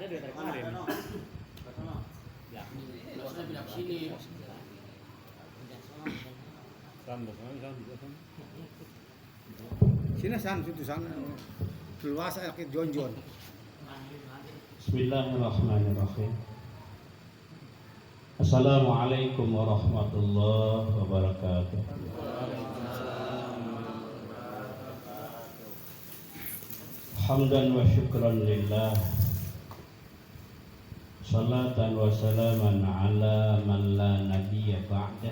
Ada dari kemarin. Ya. Bosnya pindah ke sini. Sambung kan juga kan. Sini situ sana. Luas akhir jonjon. Bismillahirrahmanirrahim. Assalamualaikum warahmatullahi wabarakatuh. Hamdan wa syukran lillah. Salatan wa salaman ala man la nabiyya ba'dah.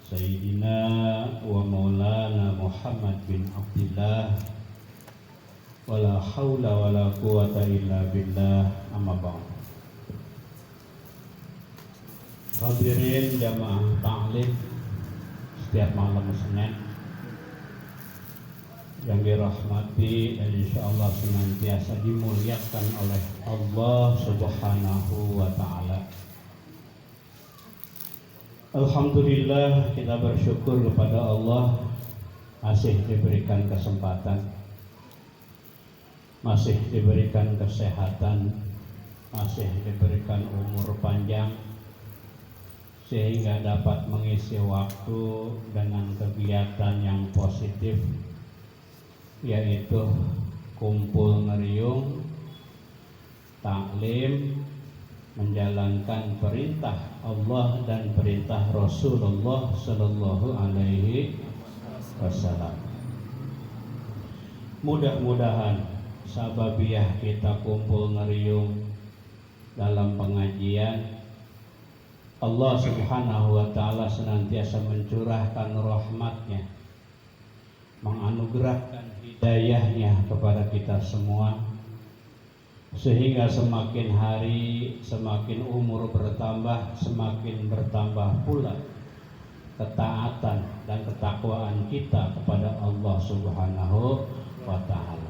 Sayyidina wa maulana Muhammad bin Abdullah. Wala haula wala quwata illa billah, amma ba'd. Hadirin jamaah ta'lim setiap malam Senin yang dirahmati dan insyaallah senantiasa dimuliakan oleh Allah Subhanahu wa taala. Alhamdulillah, kita bersyukur kepada Allah masih diberikan kesempatan, masih diberikan kesehatan, masih diberikan umur panjang sehingga dapat mengisi waktu dengan kegiatan yang positif, yaitu kumpul ngeriung, taklim, menjalankan perintah Allah dan perintah Rasulullah Sallallahu Alaihi Wasallam. Mudah-mudahan sababiah kita kumpul ngeriung dalam pengajian, Allah Subhanahu wa taala senantiasa mencurahkan rahmatnya, menganugerahkan hidayahnya kepada kita semua, sehingga semakin hari semakin umur bertambah, semakin bertambah pula ketaatan dan ketakwaan kita kepada Allah Subhanahu wa taala.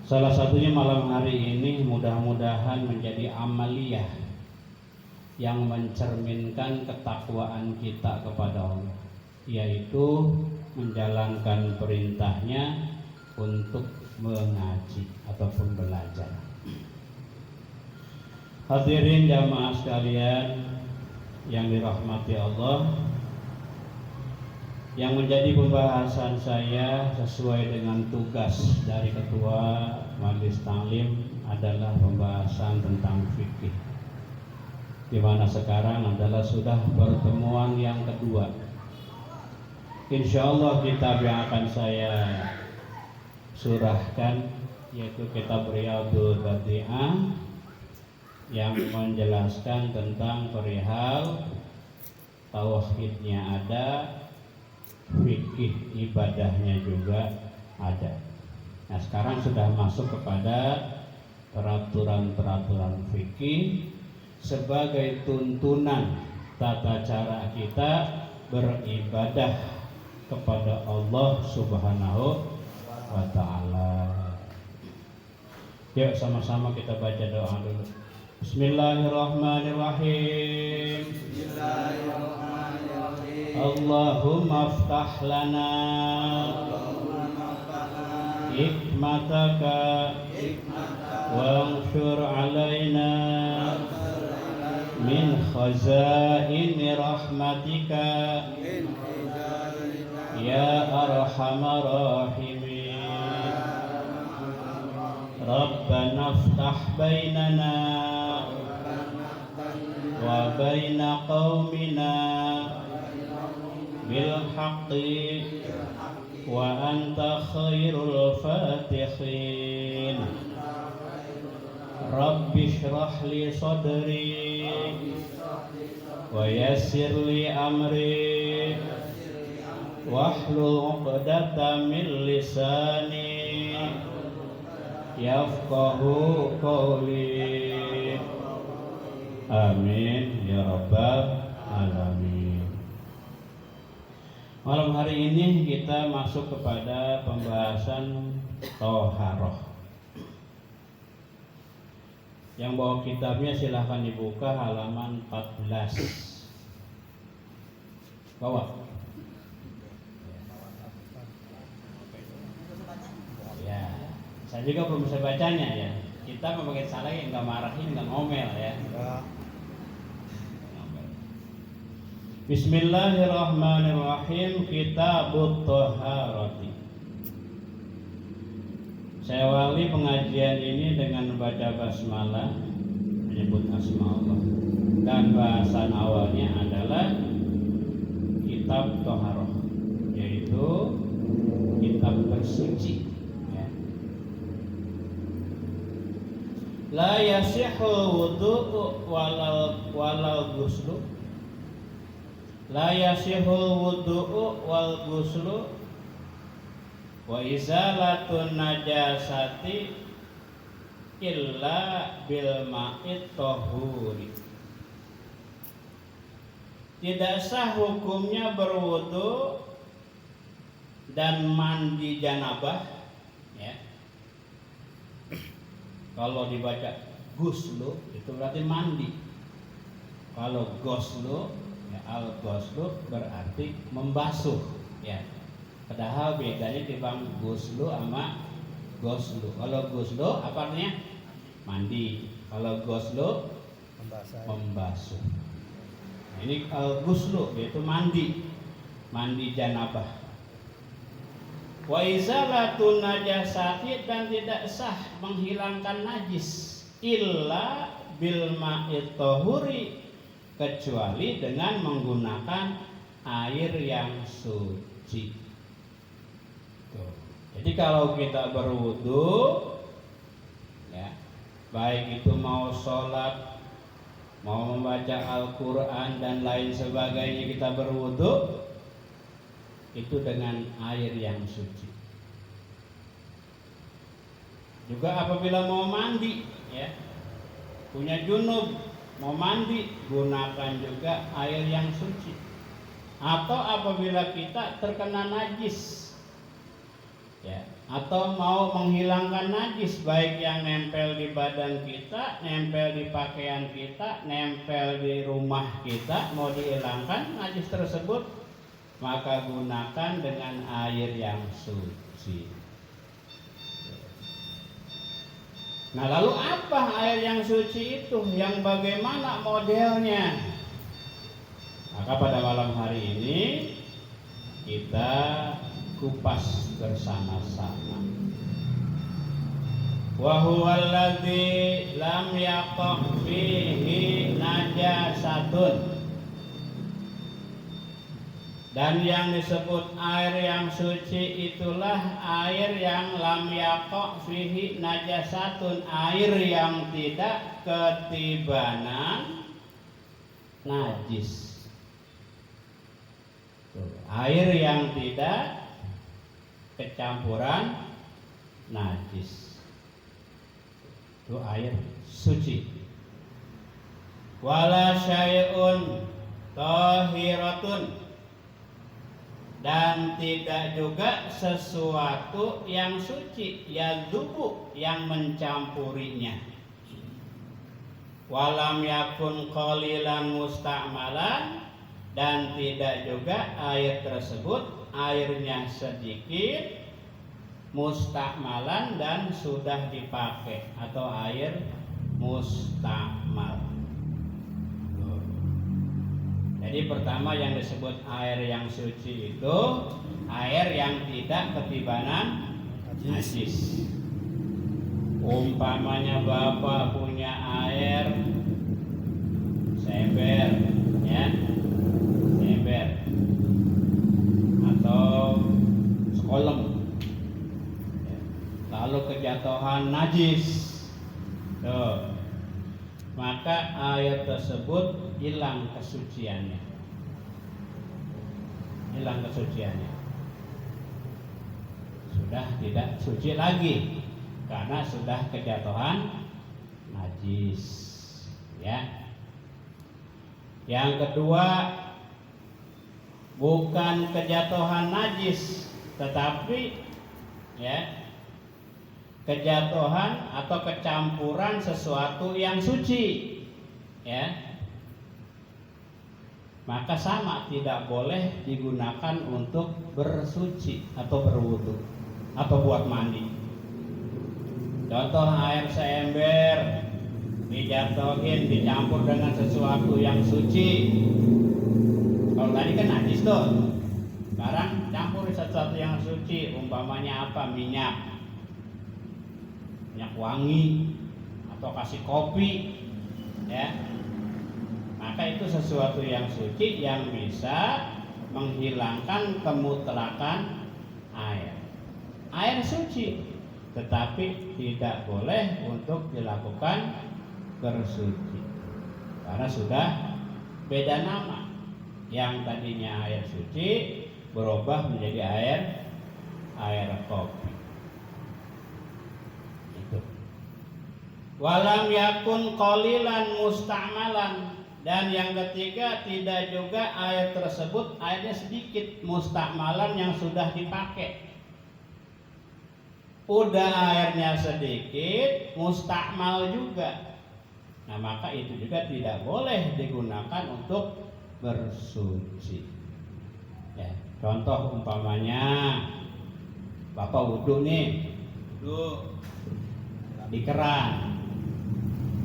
Salah satunya malam hari ini mudah-mudahan menjadi amaliyah yang mencerminkan ketakwaan kita kepada Allah, yaitu menjalankan perintahnya untuk mengaji ataupun belajar. Hadirin jamaah sekalian yang dirahmati Allah, yang menjadi pembahasan saya sesuai dengan tugas dari Ketua Majelis Ta'lim adalah pembahasan tentang fikih, di mana sekarang adalah sudah pertemuan yang kedua. Insyaallah kitab yang akan saya surahkan yaitu kitab Riyadhul Badi'ah yang menjelaskan tentang perihal tauhidnya ada, fikih ibadahnya juga ada. Nah, sekarang sudah masuk kepada peraturan-peraturan fikih sebagai tuntunan tata cara kita beribadah kepada Allah Subhanahu wa ta'ala. Yuk sama-sama kita baca doa dulu. Bismillahirrahmanirrahim. Bismillahirrahmanirrahim. Allahumma aftah lana hikmataka wanshur alaina min khazaini rahmatika ya arhamar rahimin. Rabbana aftah bainana wa baina qaumina bil haqqi wa anta khairul fatihin. Rabbi shrah li sadri wa yassir li amri wahlul 'uqdatam min lisani yafqahu qawli. Amin ya rabbal alamin. Malam hari ini kita masuk kepada pembahasan thaharah. Yang bawa kitabnya silahkan dibuka halaman 14. Bawa. Ya, Saya juga belum bisa bacanya ya. Kita memakai salah yang nggak marahin, nggak ngomel ya. Ya. Bismillahirrahmanirrahim. Kitabut Thaharati. Saya awali pengajian ini dengan membaca basmalah, menyebut asma Allah. Dan bahasan awalnya adalah kitab Thaharah, yaitu kitab bersuci. Ya. La yasihul wudu'u walal ghuslu. La yasihul wudu'u wal ghuslu wa izalatun najasati illa bil ma'it tahuri. Tidak sah hukumnya berwudu dan mandi janabah ya. Kalau dibaca guslu itu berarti mandi. Kalau goslu ya, al-goslu berarti membasuh ya. Padahal bedanya timbang guslu sama goslu. Kalau guslu apa artinya? Mandi. Kalau goslu membasuh. Nah, ini al-guslu yaitu mandi. Mandi janabah. Wa izalatun najasati, dan tidak sah menghilangkan najis illa bil ma'it tahuri, kecuali dengan menggunakan air yang suci. Tuh. Jadi kalau kita berwudu ya, baik itu mau sholat, mau membaca Al-Quran dan lain sebagainya, kita berwudu itu dengan air yang suci. Juga apabila mau mandi ya, punya junub mau mandi, gunakan juga air yang suci. Atau apabila kita terkena najis ya, atau mau menghilangkan najis, baik yang nempel di badan kita, nempel di pakaian kita, nempel di rumah kita, mau dihilangkan najis tersebut, maka gunakan dengan air yang suci. Nah, lalu apa air yang suci itu? Yang bagaimana modelnya? Maka pada malam hari ini kita kupas bersama-sama. Wa huwal ladzi lam yaqa fihi najasatun. Dan yang disebut air yang suci itulah air yang lam yaqa fihi najasatun, air yang tidak ketibanan najis. Tuh, air yang tidak kecampuran najis. Itu air suci. Wala syai'un tahiratun, dan tidak juga sesuatu yang suci, yadzubu, yang mencampurinya. Walam yakun qalilan musta'malan, dan tidak juga air tersebut airnya sedikit, musta'malan, dan sudah dipakai, atau air musta'mal. Jadi pertama yang disebut air yang suci itu air yang tidak ketibanan najis. Umpamanya Bapak punya air sember ya, sember atau sekolem, lalu kejatuhan najis, tuh, maka air tersebut hilang kesuciannya. Hilang kesuciannya. Sudah tidak suci lagi karena sudah kejatuhan najis. Ya. Yang kedua, bukan kejatuhan najis, tetapi ya, kejatuhan atau kecampuran sesuatu yang suci. Ya. Maka sama, tidak boleh digunakan untuk bersuci atau berwudu atau buat mandi. Contoh air seember dijatuhin dicampur dengan sesuatu yang suci. Kalau tadi kan najis tuh. Sekarang campur sesuatu yang suci, umpamanya apa? Minyak wangi atau kasih kopi, ya. Maka itu sesuatu yang suci yang bisa menghilangkan kemutlakan air. Air suci, tetapi tidak boleh untuk dilakukan bersuci karena sudah beda nama. Yang tadinya air suci berubah menjadi air kopi. Itu. Walam yakun qalilan musta'malan. Dan yang ketiga, tidak juga air tersebut airnya sedikit, musta'malan yang sudah dipakai. Udah airnya sedikit, mustakmal juga. Nah, maka itu juga tidak boleh digunakan untuk bersuci. Ya, contoh umpamanya Bapak wudhu nih, wudhu di keran,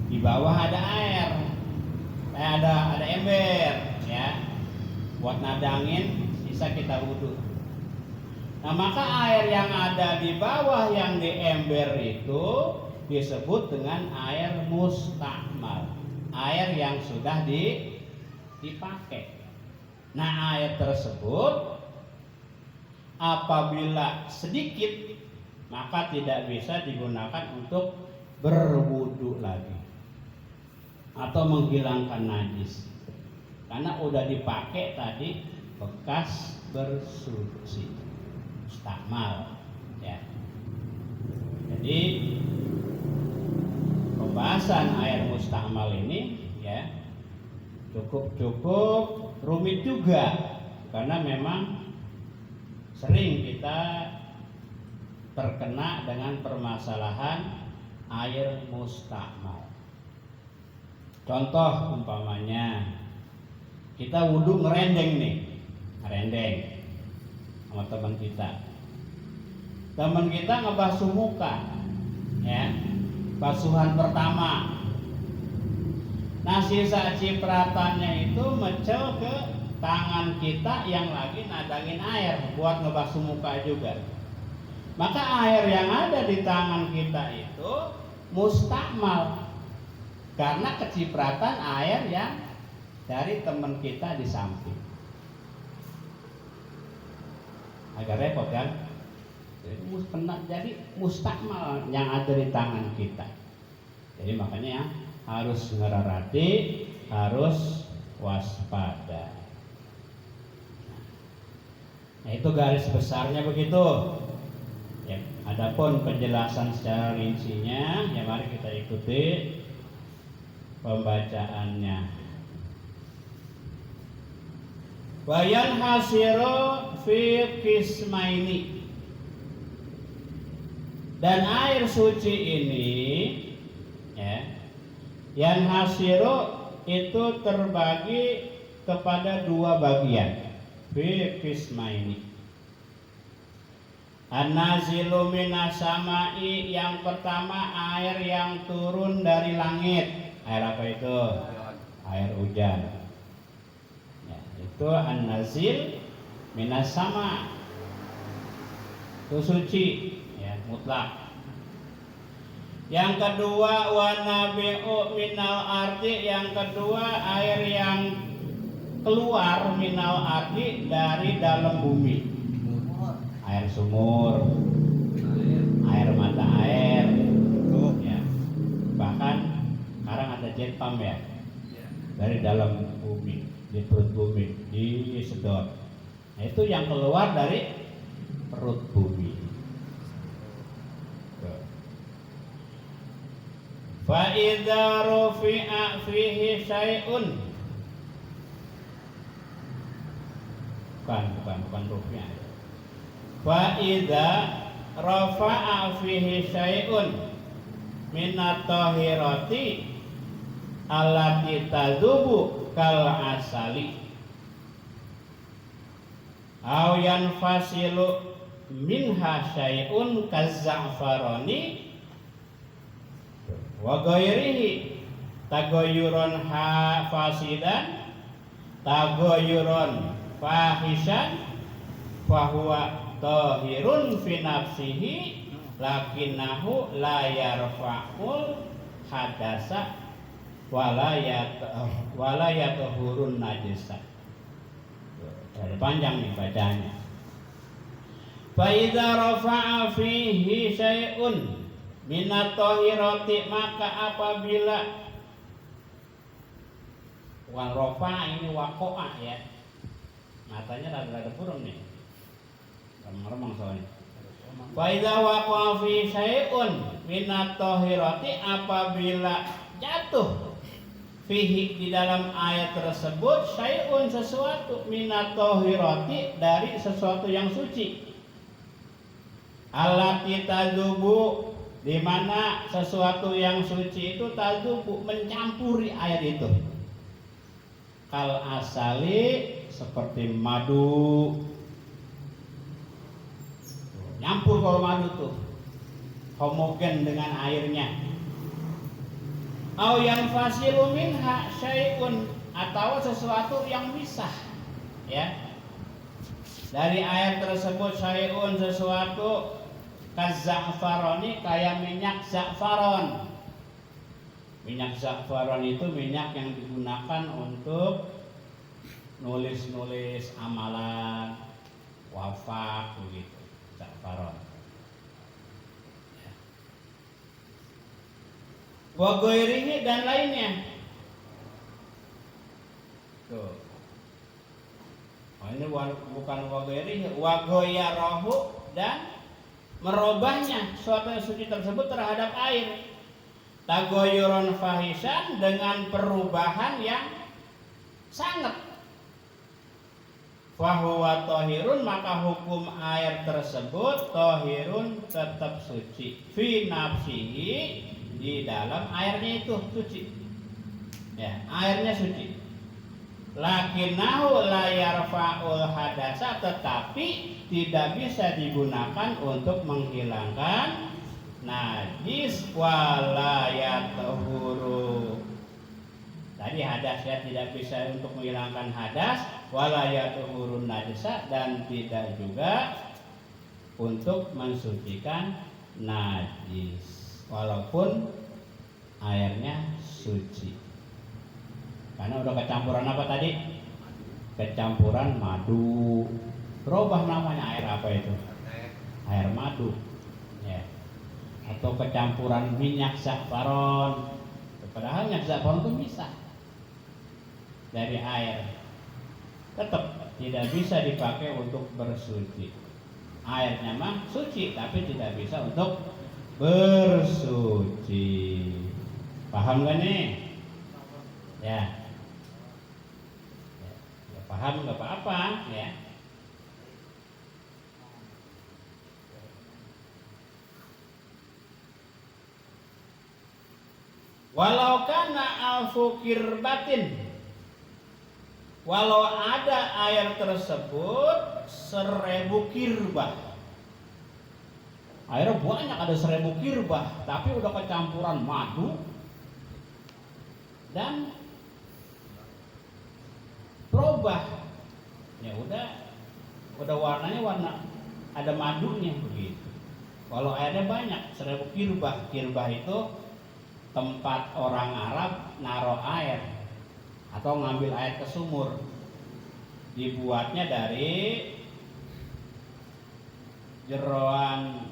di bawah ada air, ada ember, ya, buat nadangin, sisa kita wudhu. Nah, maka air yang ada di bawah yang di ember itu disebut dengan air mustakmal, air yang sudah dipakai. Nah, air tersebut apabila sedikit maka tidak bisa digunakan untuk berwudu lagi atau menghilangkan najis, karena udah dipakai tadi bekas bersuci. Mustakmal, ya. Jadi pembahasan air mustakmal ini, ya, cukup rumit juga, karena memang sering kita terkena dengan permasalahan air mustakmal. Contoh umpamanya kita wudhu ngerendeng nih, ngerendeng sama teman kita ngebasuh muka, ya, basuhan pertama. Nah, sisa cipratannya itu mecel ke tangan kita yang lagi nadangin air buat ngebasuh muka juga. Maka air yang ada di tangan kita itu mustakmal karena kecipratan air yang dari teman kita di samping. Agak repot kan? Jadi mustakmal yang ada di tangan kita. Jadi makanya harus ngerarati, harus waspada. Nah, itu garis besarnya begitu. Ya, adapun penjelasan secara rincinya, ya mari kita ikuti pembacaannya. Wayan hasiru fi qismaini. Dan air suci ini, ya, yang hasiru itu terbagi kepada dua bagian. Fi qismaini. An-nazilu minas samai, yang pertama air yang turun dari langit. Air apa itu? Air hujan. Ya, itu an-nazil minas sama. Itu suci, ya, mutlak. Yang kedua wa nabi'u minal ardi, yang kedua air yang keluar minal ardi dari dalam bumi. Air sumur, air mata air, ya. Bahkan sekarang ada jet pump, ya, dari dalam bumi, di perut bumi, disedot. Nah, itu yang keluar dari perut bumi. Fa idza rufi'a fihi syai'un, bukan rufi'a. Fa idza rafa'a fihi syai'un minat tahirati allati tadubu kal asali aw yanfasilu minha syai'un kazza'farani wa ghairihi tagoyuron fasidan tagoyuron fahishan fahuwa tahirun fi nafsihi lakinnahu la yarfa'ul hadasa wala yatuhurun najasa. Panjang nih bacanya. Fa idza rafa'a fihi syai'un minat tahirati, maka apabila wal rafa ini waqa'a ya. Matanya rada-rada burung nih. Remang-remang soalnya. Fa idza waqa'a fi syai'un minat tahirati, apabila jatuh fihi di dalam ayat tersebut syai'un sesuatu minat tahirati dari sesuatu yang suci. Allati tazubu, di mana sesuatu yang suci itu tazubu mencampuri air itu. Kal asali, seperti madu. Nyampur kalau madu tuh homogen dengan airnya. Au yang fasilu minha syai'un, atau sesuatu yang misah ya dari air tersebut. Syai'un sesuatu kazzafaroni, kayak minyak za'faron. Minyak za'faron itu minyak yang digunakan untuk nulis-nulis amalan wafak begitu, za'faron. Wa ghairihi, dan lainnya. Tuh. Oh, ini bukan wa ghairihi, wa ghayyarahu, dan merubahnya suatu yang suci tersebut terhadap air. Tagoyuron fahisan, dengan perubahan yang sangat. Fahuwa tahirun, maka hukum air tersebut tahirun, tetap suci. Fi nafsihi, di dalam airnya itu suci ya, airnya suci. Lakinnahu la yarfa'ul hadasa, tetapi tidak bisa digunakan untuk menghilangkan najis. Wala yatuhuru, tadi hadas ya, tidak bisa untuk menghilangkan hadas. Wala yatuhurun najasa, dan tidak juga untuk mensucikan najis walaupun airnya suci, karena udah kecampuran apa tadi? Kecampuran madu. Berubah namanya, air apa itu? Air madu ya. Atau kecampuran minyak za'faron, padahal minyak za'faron itu bisa dari air, tetap tidak bisa dipakai untuk bersuci. Airnya mah suci, tapi tidak bisa untuk bersuci. Paham gak nih? Ya, paham gak apa-apa ya. Walau kana al-fukir batin, walau ada air tersebut 1000 kirbah. Airnya banyak, ada 1000 kirbah, tapi udah kecampuran madu dan berubah. Ya udah warnanya warna ada madunya begitu. Kalau airnya banyak 1000 kirbah. Kirbah itu tempat orang Arab naruh air atau ngambil air ke sumur. Dibuatnya dari jeroan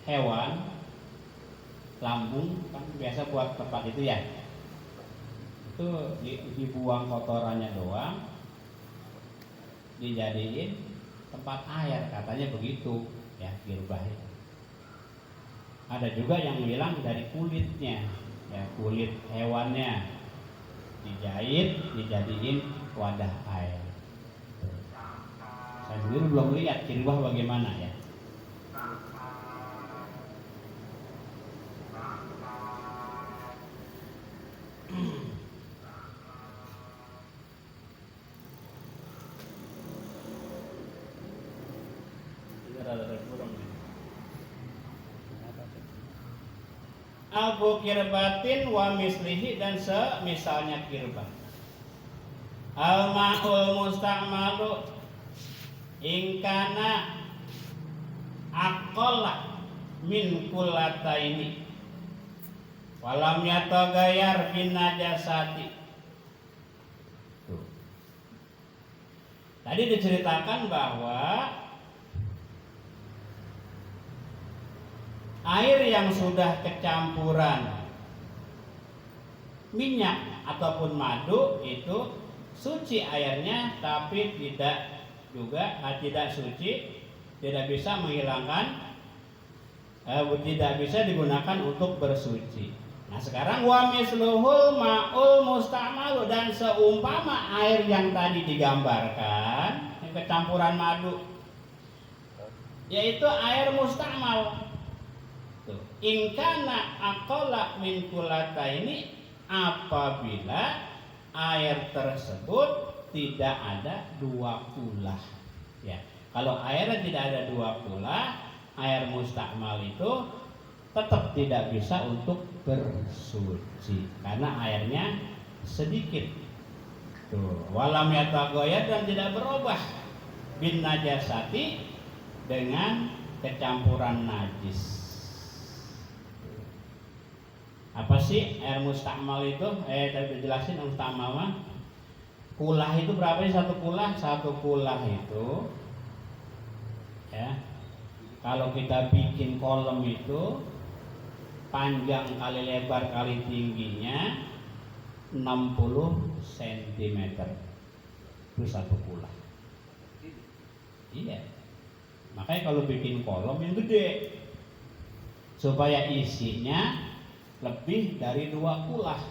hewan, lambung kan biasa buat tempat itu ya. Itu dibuang kotorannya doang, dijadiin tempat air, katanya begitu ya, kirbah itu. Ada juga yang bilang dari kulitnya ya, kulit hewannya dijahit, dijadiin wadah air. Saya sendiri belum lihat kirbah bagaimana ya. Abu kirbatin wa mislihi, dan semisalnya kirbah. Al-ma'ul musta'malu ingkana aqalla min kullataini walam yatagayar bin najasati. Tadi diceritakan bahwa air yang sudah kecampuran minyak ataupun madu itu suci airnya, tapi tidak suci, tidak bisa menghilangkan, tidak bisa digunakan untuk bersuci. Nah sekarang wa misluhul ma'ul musta'malu, dan seumpama air yang tadi digambarkan yang kecampuran madu, yaitu air musta'mal. Ingkana aqalla min kullataini, apabila air tersebut tidak ada 2 kulah. Ya, kalau airnya tidak ada 2 kulah, air mustakmal itu tetap tidak bisa untuk bersuci karena airnya sedikit. Tuh, walam yatagoya, dan tidak berubah bin najasati, dengan kecampuran najis. Apa sih air mustakmal itu? Tadi dijelasin mustakmal mah. Kulah itu berapa sih satu kulah? Satu kulah itu, ya, kalau kita bikin kolam itu panjang kali lebar kali tingginya 60 cm. Itu satu kulah. Iya. Makanya kalau bikin kolam yang gede, supaya isinya lebih dari 2 kulah.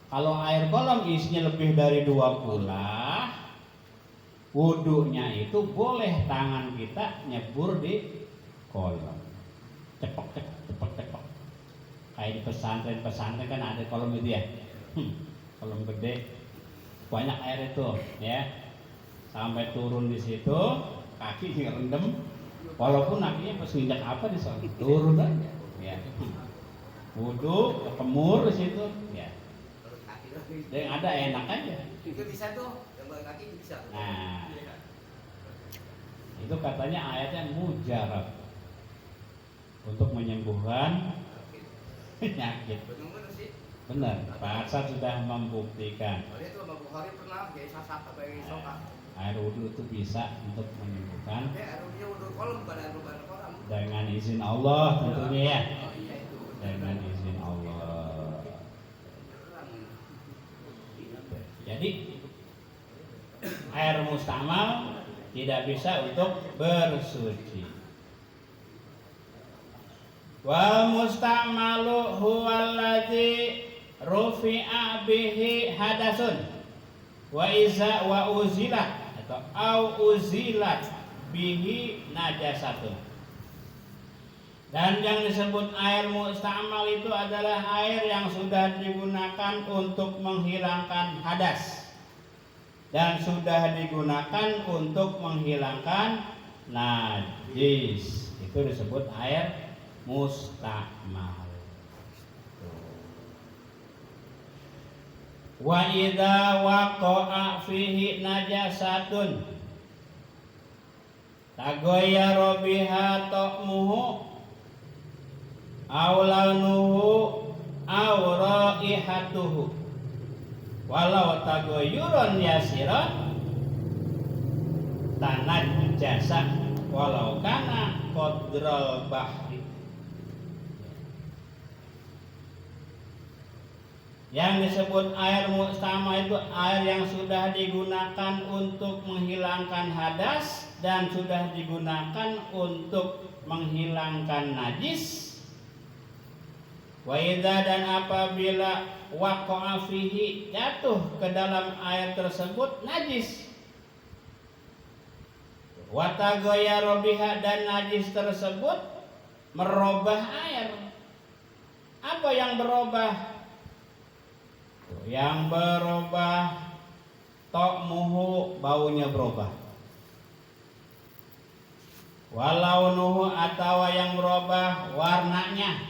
Kalau air kolam isinya lebih dari 2 kulah, wudunya itu boleh tangan kita nyebur di kolam. Cepek. Kayak di pesantren kan ada kolam itu ya. Kolam gede, banyak air itu ya. Sampai turun di situ, kaki ngerendam. Walaupun kakinya pas nginjak apa di sana, turun aja. Ya. Wudu, kemur di situ, ya. Yang ada enak aja. Itu bisa tuh, yang kaki bisa. Nah, itu katanya ayatnya mujarab untuk menyembuhkan penyakit. Benar sih. Benar, Pak Arsad sudah membuktikan. Itu Imam Bukhari pernah kayak sasat bagi sokat. Air wudu itu bisa untuk menyembuhkan. Ya, airnya wudu kolam pada kolam. Dengan izin Allah tentunya ya. Oh iya itu. Dengan izin Allah. Jadi air mustamal tidak bisa untuk bersuci. Wal mustamalu huwallazi rufi'a bihi hadasun wa iza wa uzilat atau au uzilat bihi najasatun. Dan yang disebut air mustamal itu adalah air yang sudah digunakan untuk menghilangkan hadas dan sudah digunakan untuk menghilangkan najis. Itu disebut air mustamal. Wa idza waqa'a fihi najasatun taghayyara biha ta'muhu aw launuhu aw raihatuhu walau taghayyuran yasiran tanajjasa walau kana qadral bahri. Yang disebut air mustama itu air yang sudah digunakan untuk menghilangkan hadas dan sudah digunakan untuk menghilangkan najis. Wa idza, dan apabila waqa'a fihi, jatuh ke dalam air tersebut najis. Wa taghayyara biha, dan najis tersebut merubah air. Apa yang berubah? Yang berubah ta'muhu, baunya berubah. Walau nuhu, atau yang berubah warnanya.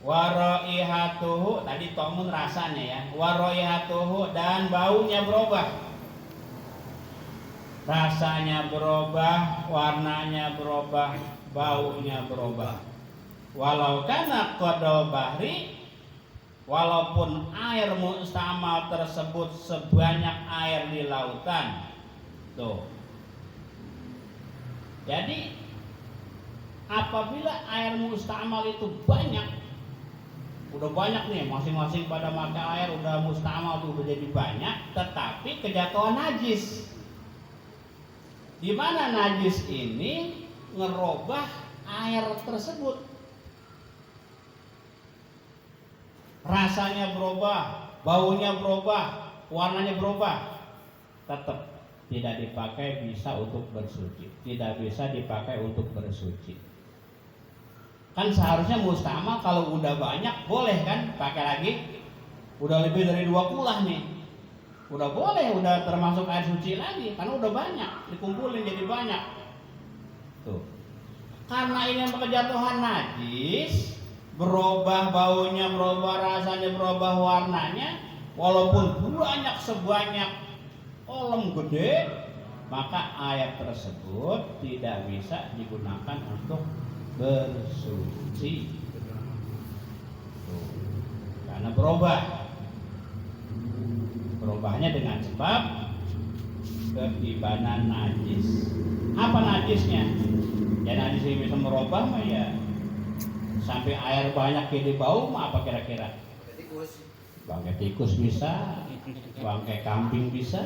Waroihatuhu tadi tomun rasanya ya. Waroihatuhu dan baunya berubah. Rasanya berubah, warnanya berubah, baunya berubah. Walau kana qadal bahri, walaupun air mustamal tersebut sebanyak air di lautan. Tuh. Jadi apabila air mustamal itu banyak, udah banyak nih, masing-masing pada pakai air udah mustamal tuh udah jadi banyak, tetapi kejatuhan najis. Di mana najis ini ngerubah air tersebut. Rasanya berubah, baunya berubah, warnanya berubah. Tetap tidak dipakai bisa untuk bersuci. Tidak bisa dipakai untuk bersuci. Kan seharusnya mustamal kalau udah banyak boleh kan pakai lagi. Udah lebih dari 2 kulah nih. Udah boleh, udah termasuk air suci lagi karena udah banyak, dikumpulin jadi banyak. Tuh. Karena ini kejatuhan najis, berubah baunya, berubah rasanya, berubah warnanya, walaupun banyak sebanyak kolam gede, maka air tersebut tidak bisa digunakan untuk bersuci. Tuh. Karena berubahnya dengan sebab keibanan najis. Apa najisnya? Ya najis ini bisa merubah mah ya sampai air banyak jadi bau mah apa kira-kira? Bangkai tikus bisa, bangkai kambing bisa,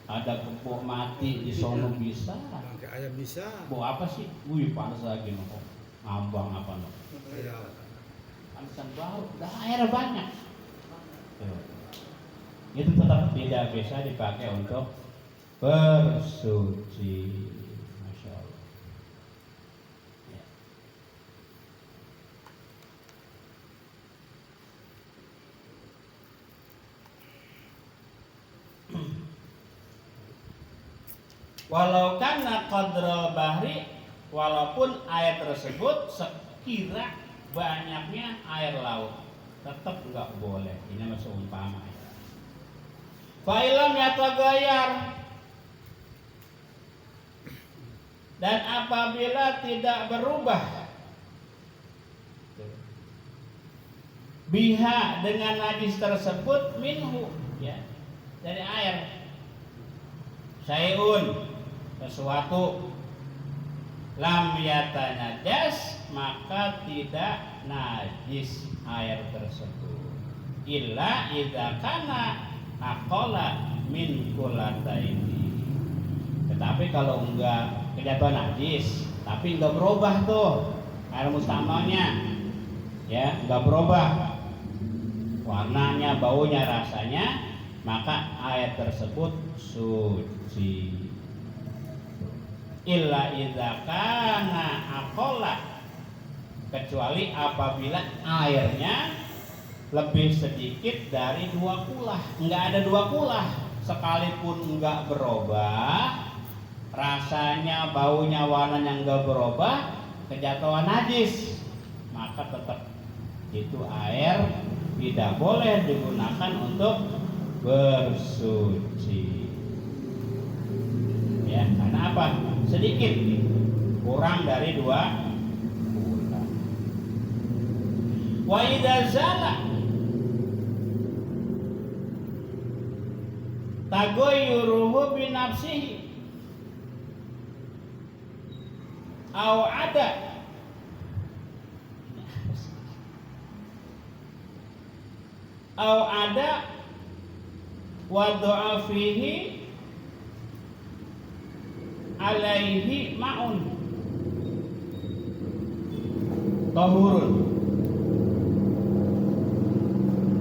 ada kebo mati di sono bisa, Bangkai ayam bisa. bau apa sih? Wih panas lagi nopo, ngambang apa nopo? Ya. Panasan baru, dah air banyak. Tuh. Itu tetap tidak bisa dipakai untuk bersuci. Masya Allah. Ya. Walau kana qadral bahri, walaupun air tersebut sekira banyaknya air laut, tetap enggak boleh. Ini masuk umpama ya. Fa'ilam yatagayar, dan apabila tidak berubah biha dengan najis tersebut minhu ya dari air syai'un sesuatu lam yatanajas maka tidak najis air tersebut illa idza kana aqala min kullataini. Tetapi kalau enggak kejatuhan najis tapi enggak berubah tuh air mustamalnya ya, enggak berubah warnanya, baunya, rasanya, maka air tersebut suci. Illa idza kana aqala, kecuali apabila airnya lebih sedikit dari 2 kulah. Enggak ada 2 kulah sekalipun enggak berubah rasanya, baunya, warnanya enggak berubah, kejatuhan najis, maka tetap itu air tidak boleh digunakan untuk bersuci. Ya, karena apa? Sedikit, kurang dari 2 kulah. Wa idza zala tagoyuruhu binafsihi au ada wa du'a fihi alaihi ma'un tahurun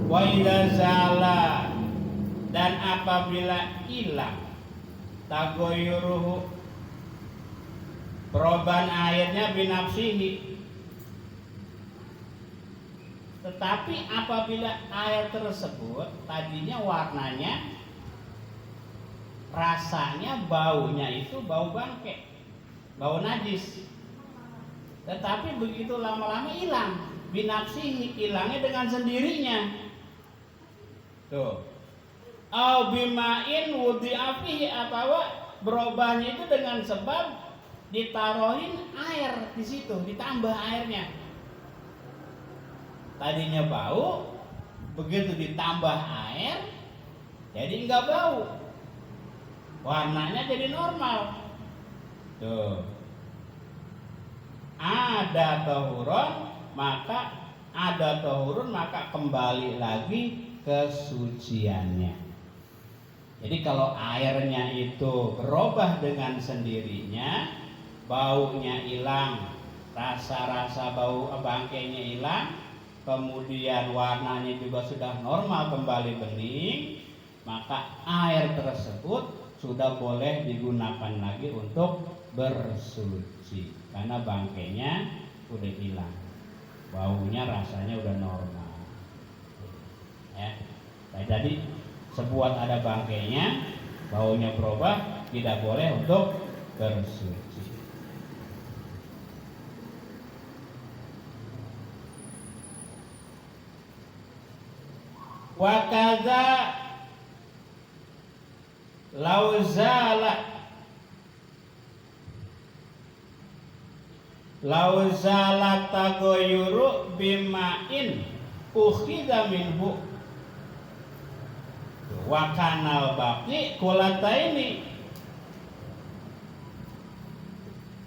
wa idza zala, dan apabila hilang tagoyuruhu perubahan airnya binafsihi, tetapi apabila air tersebut tadinya warnanya, rasanya, baunya itu bau bangke, bau najis, Tetapi begitu lama-lama hilang, binafsihi, hilangnya dengan sendirinya. Tuh. Au bimain wudi'a fihi, atau berubahnya itu dengan sebab ditaruhin air di situ, ditambah airnya. Tadinya bau, begitu ditambah air, jadi nggak bau, warnanya jadi normal. Tuh, ada tahurun maka kembali lagi kesuciannya. Jadi kalau airnya itu berubah dengan sendirinya, baunya hilang, rasa-rasa bau bangkainya hilang, kemudian warnanya juga sudah normal kembali bening, maka air tersebut sudah boleh digunakan lagi untuk bersuci karena bangkainya udah hilang, baunya rasanya udah normal. Ya, jadi sebuat ada bangkainya, baunya berubah, tidak boleh untuk bersuci. Wa kadza lauzala tagoyuru bima'in ukhidha minhu wa kanal baqi kulataini.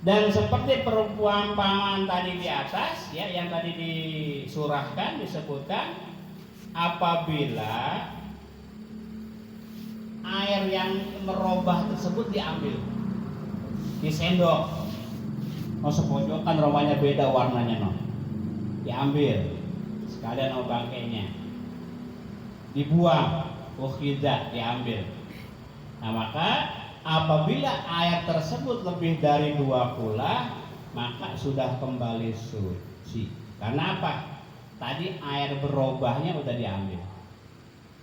Dan seperti perumpamaan tadi di atas ya, yang tadi disurahkan, disebutkan, apabila air yang merubah tersebut diambil, disendok, sepojokan rumahnya beda warnanya, diambil sekalian bangkainya, dibuang, ukhidha, diambil. Nah, maka apabila air tersebut lebih dari 2 kula, maka sudah kembali suci. Karena apa? Tadi air berubahnya udah diambil,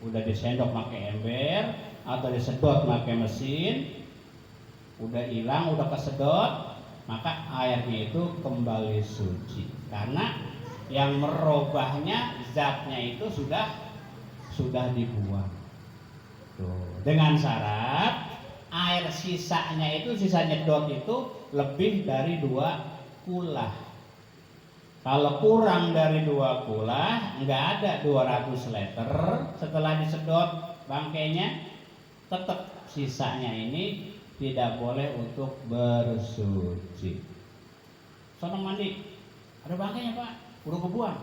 udah disendok pakai ember atau disedot pakai mesin, udah hilang, udah kesedot, maka airnya itu kembali suci. Karena yang merubahnya, zatnya itu sudah dibuang. Tuh. Dengan syarat air sisanya itu, sisa nyedot itu lebih dari 2 kula. Kalau kurang dari 2 kula, nggak ada 200 liter setelah disedot bangkainya, tetap sisanya ini tidak boleh untuk bersuci. Sono mandi, ada bangkainya Pak, udah kebuang,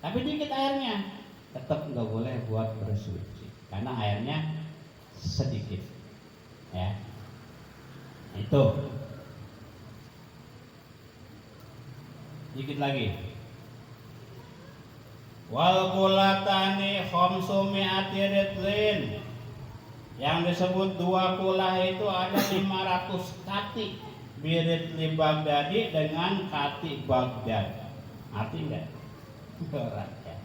tapi dikit airnya, tetap nggak boleh buat bersuci karena airnya sedikit. Ya, itu dikit lagi. Wal kulatani khamsumi'ati ritlin, yang disebut 2 kulah itu ada 500 kati biritli Baghdadi, dengan kati Baghdad. Arti enggak? Berat ya.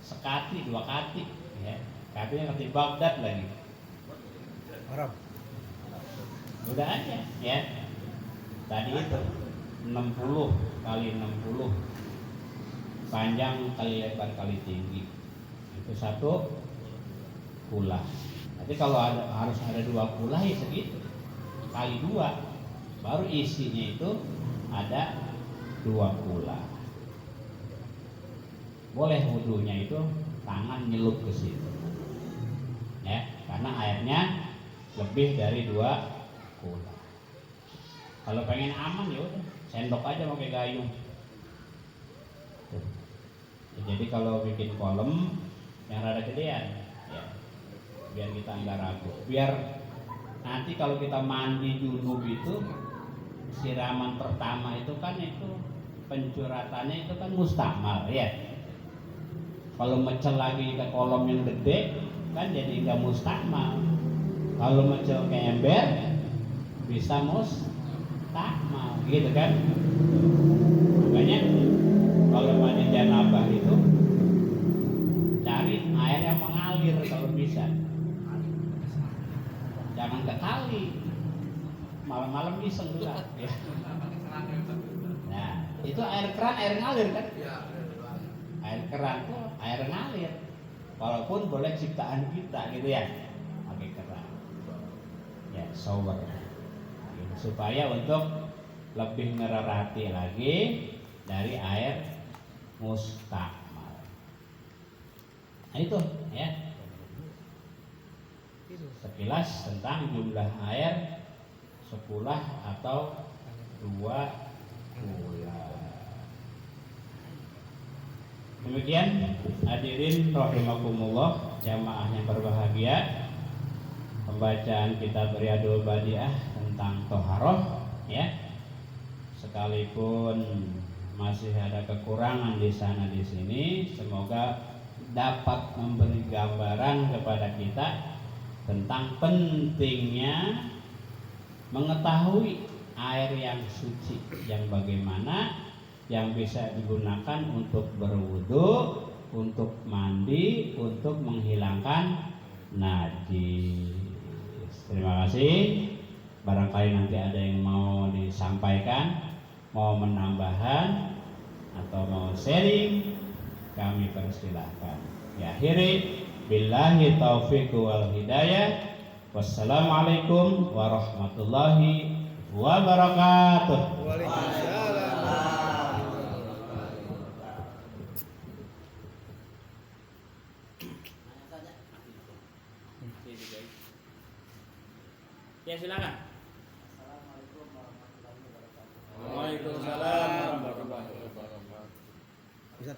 Sekati, 2 kati ya. Katinya kati Baghdad lagi. Arab. Udah aja ya. Tadi itu 60 kali 60, panjang kali lebar kali tinggi, itu 1 kula. Tapi kalau harus ada 2 kula ya segitu, kali 2, baru isinya itu ada 2 kula. Boleh wudunya itu tangan nyelup ke situ ya, karena airnya lebih dari 2 kula. Kalau pengen aman ya udah sendok aja pakai gayung. Ya, jadi kalau bikin kolam yang rada gedean ya, biar kita nggak ragu, biar nanti kalau kita mandi junub itu, siraman pertama itu kan itu pencuratannya itu kan mustamal ya. Kalau mecel lagi ke kolam yang gede kan jadi nggak mustamal. Kalau mecel ke ember bisa mustamal gitu kan. Makanya kalau mandi janabah itu cari air yang mengalir kalau bisa, jangan ke kali, malam-malam iseng juga ya. Nah, itu air keran, air ngalir kan? Iya, benar. Air keran tuh air ngalir. Walaupun boleh ciptaan kita gitu ya, pakai keran. Ya, shower. Gitu. Supaya untuk lebih ngererati lagi dari air mustakmal. Nah itu ya. Sekilas tentang jumlah air 10 atau 20. Demikian hadirin rahimakumullah, jamaah yang berbahagia, pembacaan kitab Riyadul Badiah tentang toharoh ya. Sekalipun masih ada kekurangan di sana di sini, semoga dapat memberi gambaran kepada kita tentang pentingnya mengetahui air yang suci, yang bagaimana yang bisa digunakan untuk berwudu, untuk mandi, untuk menghilangkan najis. Terima kasih. Barangkali nanti ada yang mau disampaikan, mau menambahkan atau mau sharing, kami persilahkan. Akhiri billahi taufiq wal hidayah. Wassalamualaikum warahmatullahi wabarakatuh. Waalaikumsalam. Ya silakan. Waalaikumsalam warahmatullahi wabarakatuh. Bisa